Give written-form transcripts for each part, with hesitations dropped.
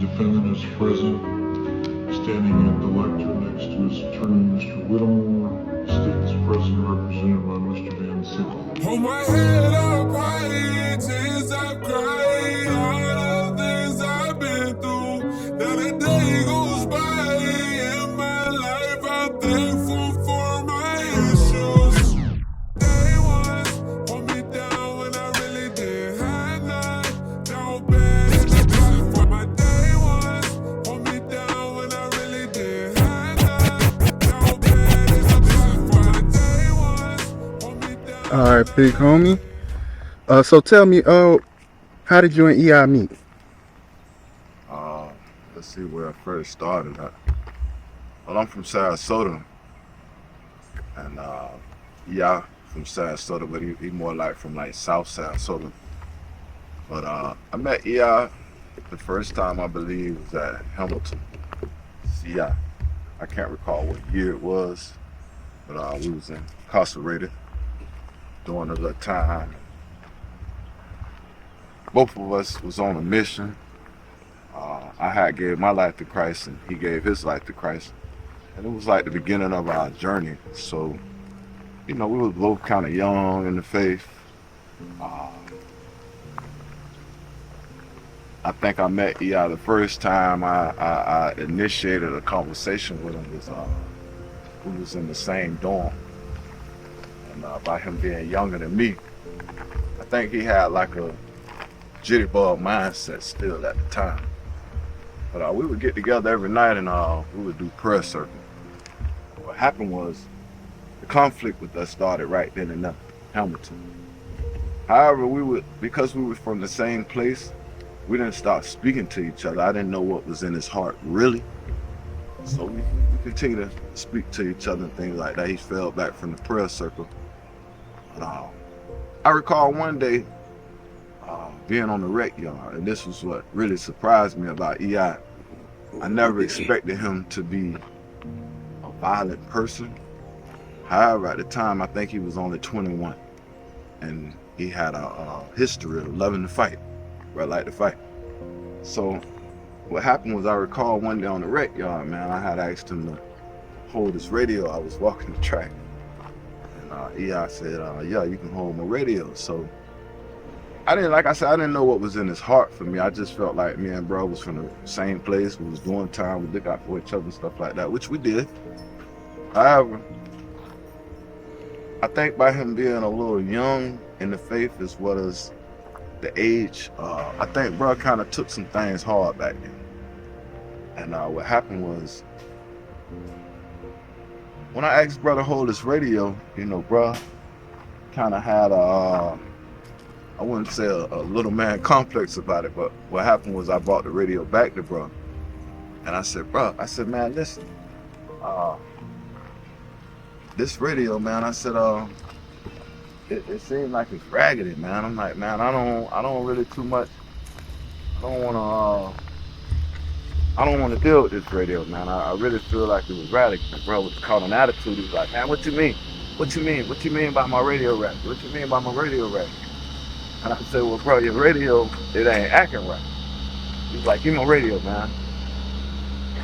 defendant is present, standing at the lectern next to his attorney, Mr. Whittemore. State is present, represented by Mr. Van Sickle. Hold my head up high, tears I cry, all the things I've been through. Not a day goes by in my life, I'm thankful for my issues. Day one, hold me down when I really did have none. Down bad in the block for my day one, hold me down when I really did have none. Down bad in the block for my day one, hold me down. All right, big homie. So tell me, how did you and EI meet? Let's see where I first started. Well, I'm from Sarasota, and EI from Sarasota, but he more like from like South Sarasota. But I met EI the first time, I believe, was at Hamilton. See, I can't recall what year it was, but we was incarcerated during a little time. Both of us was on a mission. I had gave my life to Christ and he gave his life to Christ. And it was like the beginning of our journey. So, you know, we were both kind of young in the faith. I think I met EI the first time I initiated a conversation with him was we was in the same dorm. And by him being younger than me, I think he had like a jitterbug mindset still at the time. But we would get together every night and we would do prayer circle. What happened was the conflict with us started right then and there, Hamilton. However, because we were from the same place, we didn't start speaking to each other. I didn't know what was in his heart really. So we continued to speak to each other and things like that. He fell back from the prayer circle. But, I recall one day being on the rec yard, and this was what really surprised me about EI. I never expected him to be a violent person. However, at the time, I think he was only 21, and he had a history of loving to fight, or like to fight. So what happened was, I recall one day on the rec yard, man, I had asked him to hold his radio. I was walking the track, and EI said, yeah, you can hold my radio. So I didn't know what was in his heart for me. I just felt like me and bro was from the same place. We was doing time, we looked out for each other and stuff like that, which we did. However, I think by him being a little young in the faith as well as the age, I think bro kind of took some things hard back then. And what happened was, when I asked bro to hold his radio, you know, bro kind of had I wouldn't say a little man complex about it, but what happened was I brought the radio back to bro. And I said, man, listen, this radio, man, I said, it seems like it's raggedy, man. I'm like, man, I don't really too much, I don't want to deal with this radio, man. I really feel like it was raggedy. And bro was caught an attitude. He was like, man, what you mean? What you mean by my radio raggedy? What you mean by my radio raggedy? And I said, well, bro, your radio, it ain't acting right. He's like, give me my radio, man.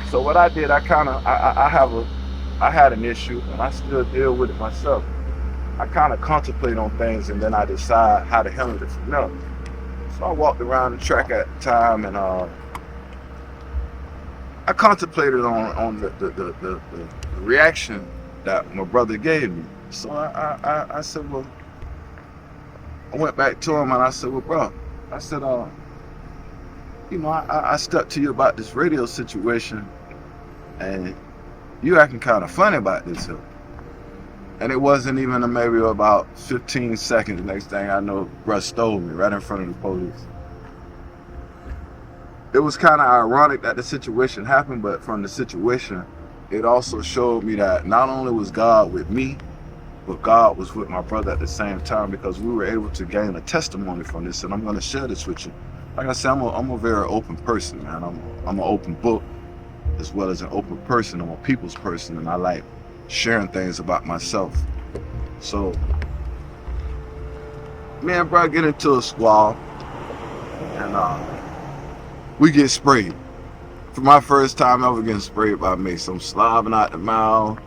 So what I did, I had an issue, and I still deal with it myself. I kind of contemplate on things, and then I decide how to handle it from there. So I walked around the track at the time, and I contemplated on the reaction that my brother gave me. So I said, well, I went back to him and I said, well, bro, I said, you know, I stuck to you about this radio situation, and you acting kind of funny about this here. And it wasn't even maybe about 15 seconds. Next thing I know, bro stole me right in front of the police. It was kind of ironic that the situation happened, but from the situation, it also showed me that not only was God with me, but God was with my brother at the same time, because we were able to gain a testimony from this, and I'm going to share this with you. Like I said, I'm a very open person, man. I'm an open book as well as an open person. I'm a people's person, and I like sharing things about myself. So me and bro get into a squall, and we get sprayed. For my first time ever getting sprayed by mace, I'm slobbing out the mouth.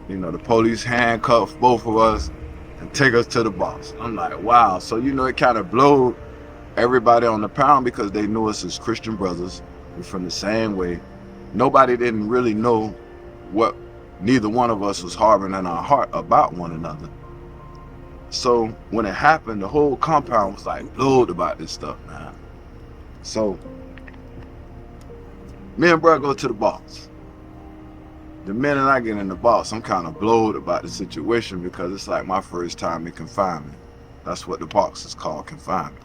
You know, the police handcuff both of us and take us to the box. I'm like, wow. So, you know, it kind of blew everybody on the pound because they knew us as Christian brothers. We're from the same way. Nobody didn't really know what neither one of us was harboring in our heart about one another. So when it happened, the whole compound was like blowed about this stuff, man. So me and bro go to the box. The minute I get in the box, I'm kind of blowed about the situation because it's like my first time in confinement. That's what the box is called, confinement.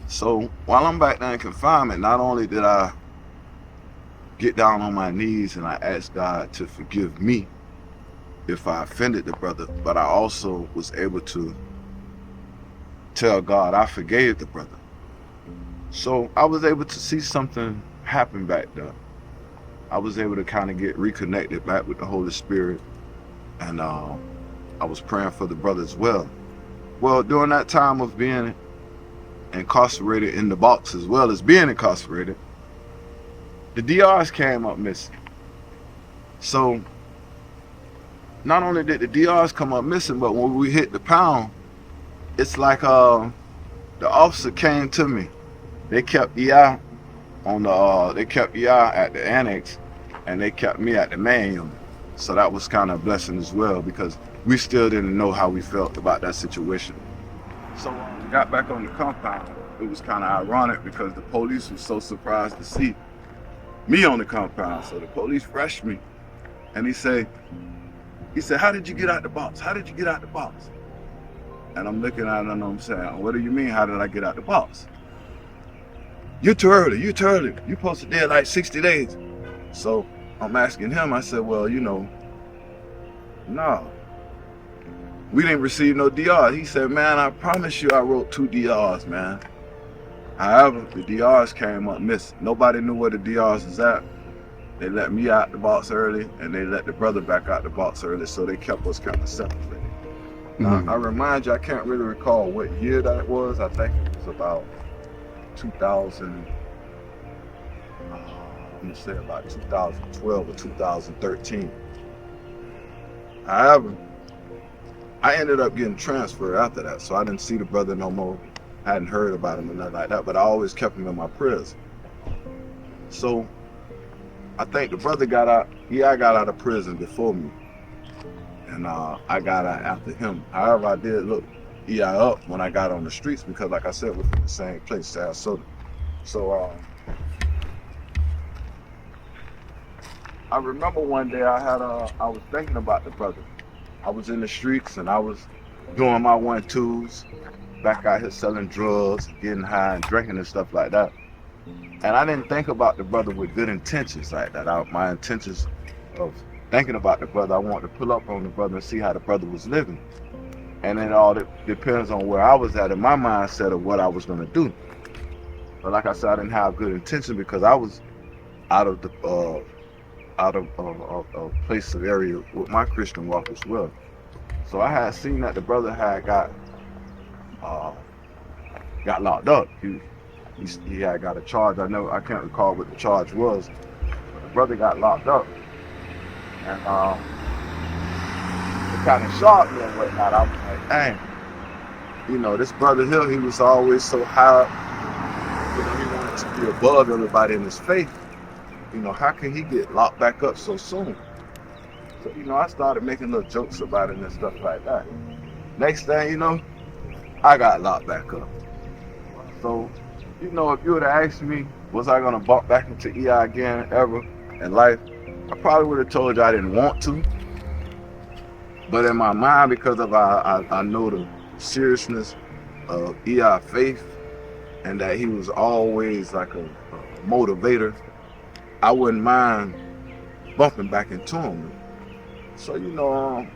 So while I'm back there in confinement, not only did I get down on my knees and I asked God to forgive me if I offended the brother, but I also was able to tell God I forgave the brother. So I was able to see something happen back there. I was able to kind of get reconnected back with the Holy Spirit, and I was praying for the brother as well. Well, during that time of being incarcerated in the box as well as being incarcerated, the DRs came up missing. So not only did the DRs come up missing, but when we hit the pound, it's like the officer came to me. They kept EI on the they kept EI at the annex, and they kept me at the main unit. So that was kind of a blessing as well, because we still didn't know how we felt about that situation. So when we got back on the compound, it was kind of ironic because the police was so surprised to see me on the compound. So the police rushed me, and he said, how did you get out the box? How did you get out the box? And I'm looking at him and I'm saying, what do you mean, how did I get out the box? You're too early, you're too early. You're supposed to do like 60 days. So I'm asking him, I said, well, you know, no. We didn't receive no DRs. He said, man, I promise you I wrote 2 DRs, man. However, the DRs came up missing. Nobody knew where the DRs was at. They let me out the box early, and they let the brother back out the box early, so they kept us kind of separated. Now, I remind you, I can't really recall what year that was. I think it was about 2000, I'm gonna say about 2012 or 2013. However, I ended up getting transferred after that, so I didn't see the brother no more. I hadn't heard about him or nothing like that, but I always kept him in my prayers. So I think the brother got out, I got out of prison before me, and I got out after him. However, I did look EI up when I got on the streets because, like I said, we're from the same place, Sarasota. So I remember one day I was thinking about the brother. I was in the streets and I was doing my 1-2s, back out here selling drugs, getting high and drinking and stuff like that. And I didn't think about the brother with good intentions like that. My intentions of thinking about the brother, I wanted to pull up on the brother and see how the brother was living. And it all depends on where I was at in my mindset of what I was going to do. But like I said, I didn't have good intention because I was out of a place of area with my Christian walk as well. So I had seen that the brother had got locked up. He had got a charge. I can't recall what the charge was, but the brother got locked up, and it kind of shocked me and whatnot. I was like, dang, you know, this brother here, he was always so high, you know, he wanted to be above everybody in his faith. You know, how can he get locked back up so soon? So, you know, I started making little jokes about it and stuff like that. Next thing you know, I got locked back up. So, you know, if you would have asked me, was I gonna bump back into EI again ever in life, I probably would have told you I didn't want to. But in my mind, because of I know the seriousness of EI faith and that he was always like a motivator, I wouldn't mind bumping back into him. So, you know,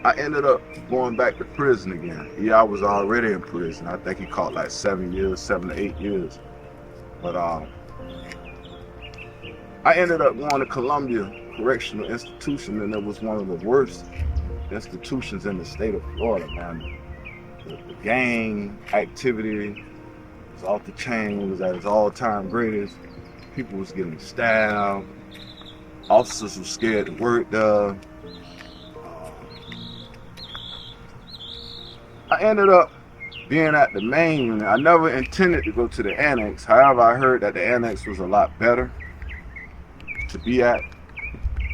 I ended up going back to prison again. Yeah, I was already in prison. I think he caught like 7 to 8 years. But I ended up going to Columbia Correctional Institution, and it was one of the worst institutions in the state of Florida, man. The gang activity was off the chain. It was at its all-time greatest. People was getting stabbed. Officers were scared to work there. I ended up being at the main unit. I never intended to go to the annex. However, I heard that the annex was a lot better to be at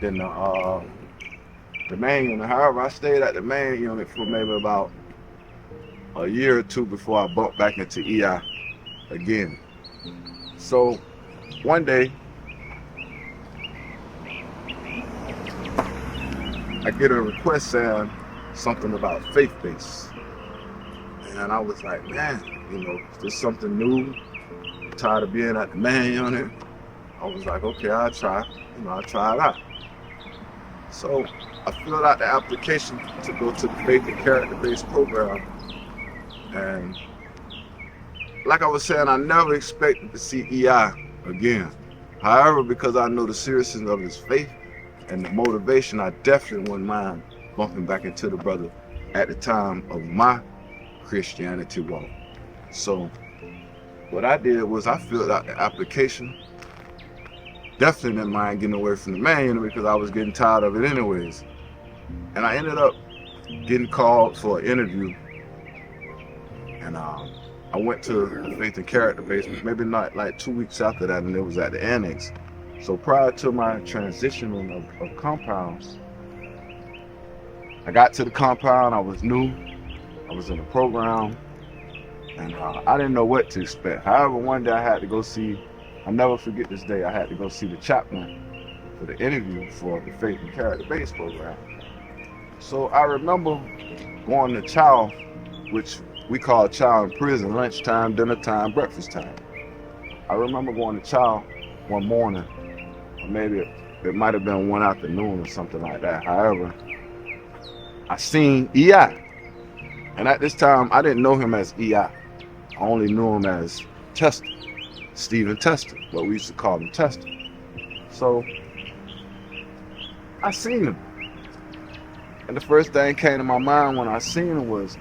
than the main unit. However, I stayed at the main unit for maybe about a year or two before I bumped back into EI again. So one day, I get a request saying something about faith-based. And I was like, man, you know, is this something new? I'm tired of being at the main unit. I was like, okay, I'll try. You know, I'll try it out. So I filled out the application to go to the faith and character-based program. And like I was saying, I never expected to see EI again. However, because I know the seriousness of his faith and the motivation, I definitely wouldn't mind bumping back into the brother at the time of my Christianity walk. So what I did was I filled out the application. Definitely didn't mind getting away from the main unit because I was getting tired of it anyways. And I ended up getting called for an interview. And I went to the faith and character base, maybe not like 2 weeks after that, and it was at the annex. So prior to my transition of compounds, I got to the compound, I was new. I was in the program, and I didn't know what to expect. However, one day I had to go see, I'll never forget this day, I had to go see the chaplain for the interview for the Faith and Character Base program. So I remember going to chow, which we call chow in prison, lunchtime, dinner time, breakfast time. I remember going to chow one morning, or maybe it might have been one afternoon or something like that. However, I seen EI. And at this time, I didn't know him as EI. I only knew him as Testa, Stephen Testa, but we used to call him Testa. So I seen him. And the first thing came to my mind when I seen him was,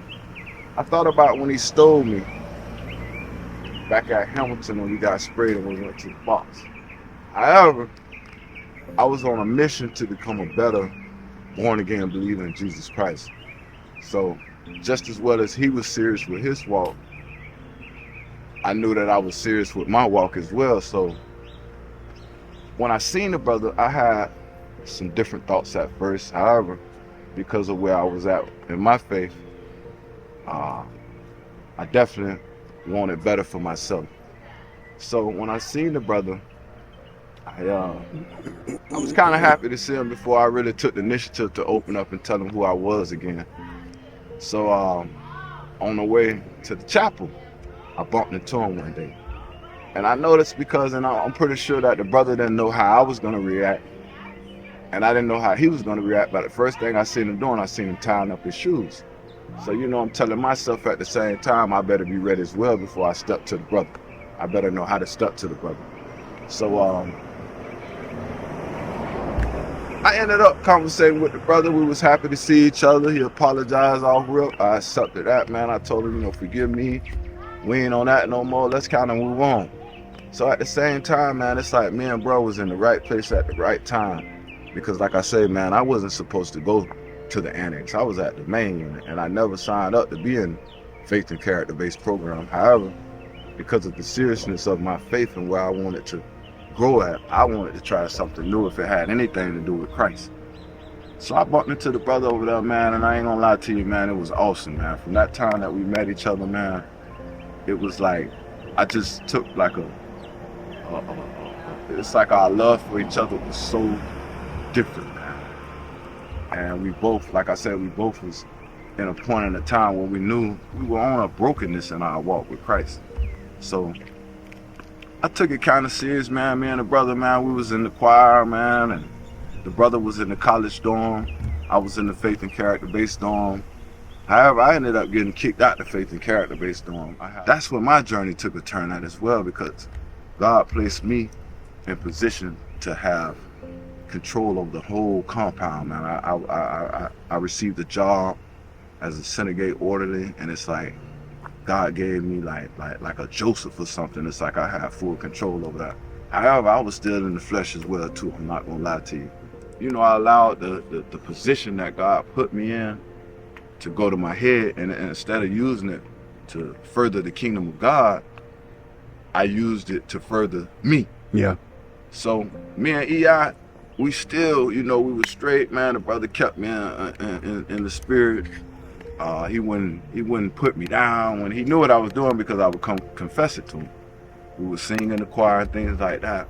I thought about when he stole me back at Hamilton when we got sprayed and we went to the box. However, I was on a mission to become a better born-again believer in Jesus Christ. So just as well as he was serious with his walk, I knew that I was serious with my walk as well. So when I seen the brother, I had some different thoughts at first. However, because of where I was at in my faith, I definitely wanted better for myself. So when I seen the brother, I was kind of happy to see him before I really took the initiative to open up and tell him who I was again. So on the way to the chapel, I bumped into him one day. And I noticed because, and I'm pretty sure that the brother didn't know how I was going to react. And I didn't know how he was going to react. But the first thing I seen him doing, I seen him tying up his shoes. So, you know, I'm telling myself at the same time, I better be ready as well before I step to the brother. I better know how to step to the brother. So I ended up conversating with the brother. We was happy to see each other. He apologized off real. I accepted that, man. I told him, you know, forgive me. We ain't on that no more. Let's kind of move on. So at the same time, man, it's like me and bro was in the right place at the right time. Because like I said, man, I wasn't supposed to go to the annex. I was at the main unit, and I never signed up to be in faith and character-based program. However, because of the seriousness of my faith and where I wanted to grow at, I wanted to try something new if it had anything to do with Christ. So I bumped into the brother over there, man, and I ain't gonna lie to you, man, it was awesome, man. From that time that we met each other, man, it was like, I just took like it's like our love for each other was so different, man. And we both, like I said, we both was in a point in a time where we knew we were on a brokenness in our walk with Christ. So I took it kind of serious, man. Me and the brother, man, we was in the choir, man, and the brother was in the college dorm. I was in the faith and character-based dorm. However, I ended up getting kicked out the faith and character-based dorm. That's when my journey took a turn at as well, because God placed me in position to have control of the whole compound, man. I received a job as a Senate orderly, and it's like God gave me like a Joseph or something. It's like I had full control over that. However, I was still in the flesh as well too. I'm not gonna lie to you. You know, I allowed the position that God put me in to go to my head, and instead of using it to further the kingdom of God, I used it to further me. Yeah. So me and EI, we still, you know, we were straight, man. The brother kept me in the spirit. He wouldn't put me down when he knew what I was doing, because I would come confess it to him. We would sing in the choir and things like that.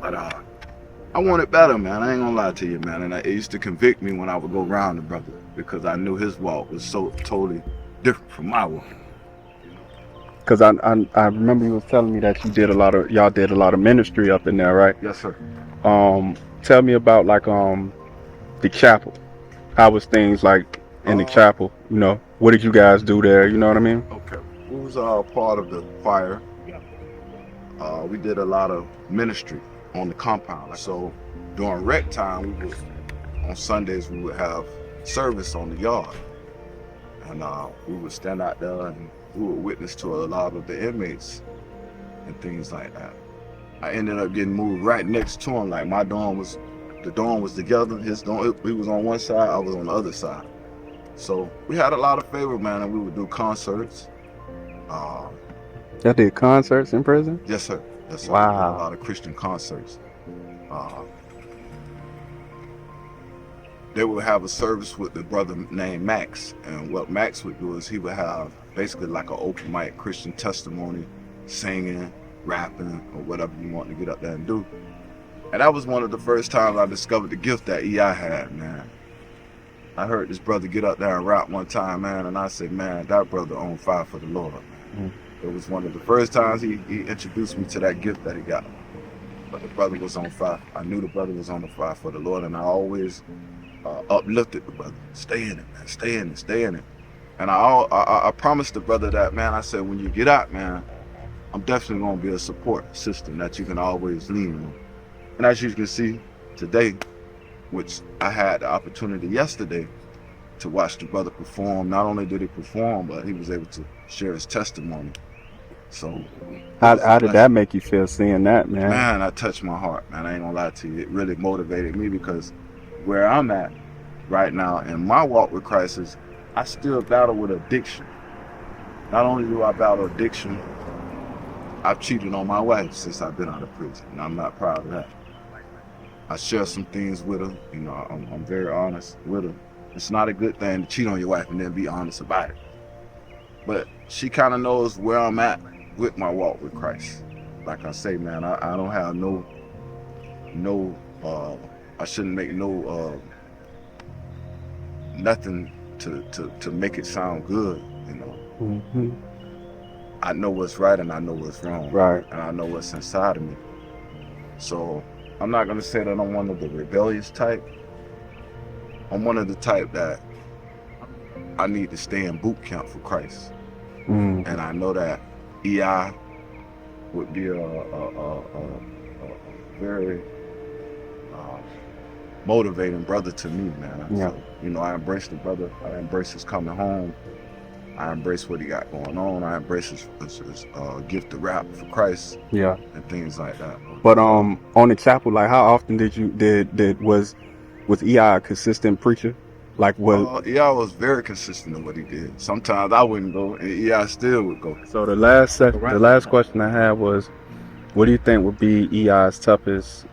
But I wanted better, man. I ain't gonna lie to you, man. And it used to convict me when I would go around the brother, because I knew his walk was so totally different from my walk. Because I remember you was telling me that y'all did a lot of ministry up in there, right? Yes, sir. Tell me about like the chapel. How was things like in the chapel? You know, what did you guys do there? You know what I mean? Okay. We was part of the choir. We did a lot of ministry on the compound. So during rec time, on Sundays we would have service on the yard, and we would stand out there and we would witness to a lot of the inmates and things like that. I ended up getting moved right next to him. Like the dorm was together. His dorm, he was on one side, I was on the other side. So we had a lot of favor, man, and we would do concerts. Y'all did concerts in prison? Yes, sir. Yes, sir. Wow. We did a lot of Christian concerts. They would have a service with the brother named Max, and what Max would do is he would have basically like an open mic Christian testimony, singing, rapping, or whatever you want to get up there and do. And that was one of the first times I discovered the gift that EI had, man. I heard this brother get up there and rap one time, man, and I said, man, that brother on fire for the Lord, man. It was one of the first times he introduced me to that gift that he got. But the brother was on fire. I knew the brother was on the fire for the Lord, and I always uplifted the brother. Stay in it, man. Stay in it. Stay in it. And I promised the brother that, man, I said, when you get out, man, I'm definitely going to be a support system that you can always lean on. And as you can see today, which I had the opportunity yesterday to watch the brother perform. Not only did he perform, but he was able to share his testimony. So how did that make you feel seeing that, man? Man, that touched my heart, man. I ain't gonna lie to you. It really motivated me, because where I'm at right now in my walk with Christ is I still battle with addiction. Not only do I battle addiction, I've cheated on my wife since I've been out of prison, and I'm not proud of that. I share some things with her, you know, I'm very honest with her. It's not a good thing to cheat on your wife and then be honest about it. But she kind of knows where I'm at with my walk with Christ. Like I say, man, I don't have I shouldn't make nothing to make it sound good, you know. Mm-hmm. I know what's right and I know what's wrong. Right. And I know what's inside of me. So I'm not gonna say that I'm one of the rebellious type. I'm one of the type that I need to stay in boot camp for Christ. And I know that EI would be a very motivating brother to me, man. Yeah. So, you know, I embrace the brother. I embrace his coming home. I embrace what he got going on. I embrace his gift to rap for Christ. Yeah. And things like that. But on the chapel, like, how often was EI a consistent preacher? Like, EI was very consistent in what he did. Sometimes I wouldn't go, and EI still would go. So the last question I had was, what do you think would be EI's toughest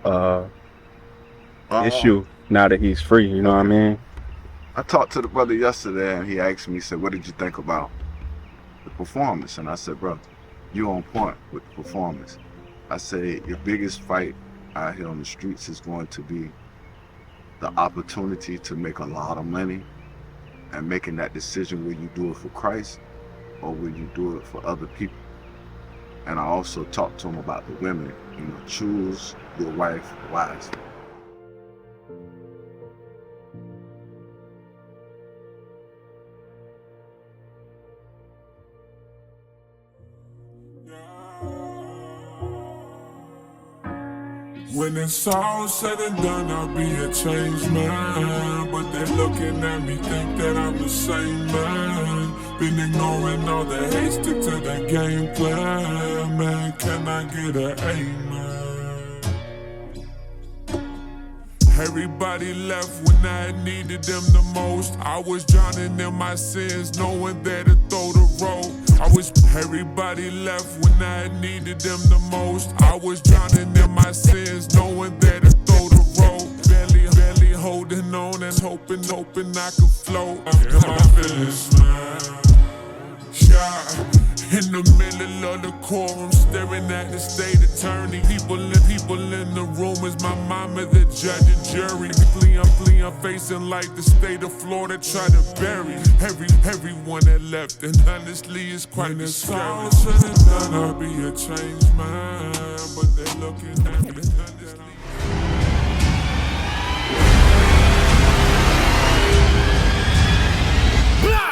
issue now that he's free? You know what I mean? I talked to the brother yesterday, and he asked me, he said, what did you think about the performance? And I said, brother, you on point with the performance. I said, your biggest fight out here on the streets is going to be the opportunity to make a lot of money, and making that decision, will you do it for Christ or will you do it for other people? And I also talked to him about the women, you know, choose your wife wisely. When it's all said and done, I'll be a changed man. But they're looking at me, think that I'm the same man. Been ignoring all the hate, stick to the game plan. Man, can I get an amen? Everybody left when I needed them the most. I was drowning in my sins, no one there to throw the rope. Everybody left when I needed them the most. I was drowning in my sins, no one there to throw the rope. Barely holding on and hoping I could float. In my feelings, man. Shot in the middle of the courtroom, staring at the state attorney. People in the room is my mama, the judge and jury. I'm facing like the state of Florida try to bury everyone that left, and honestly it's quite scary. When it's all said and done, I'll be a changed man, but they're looking at me. Blah!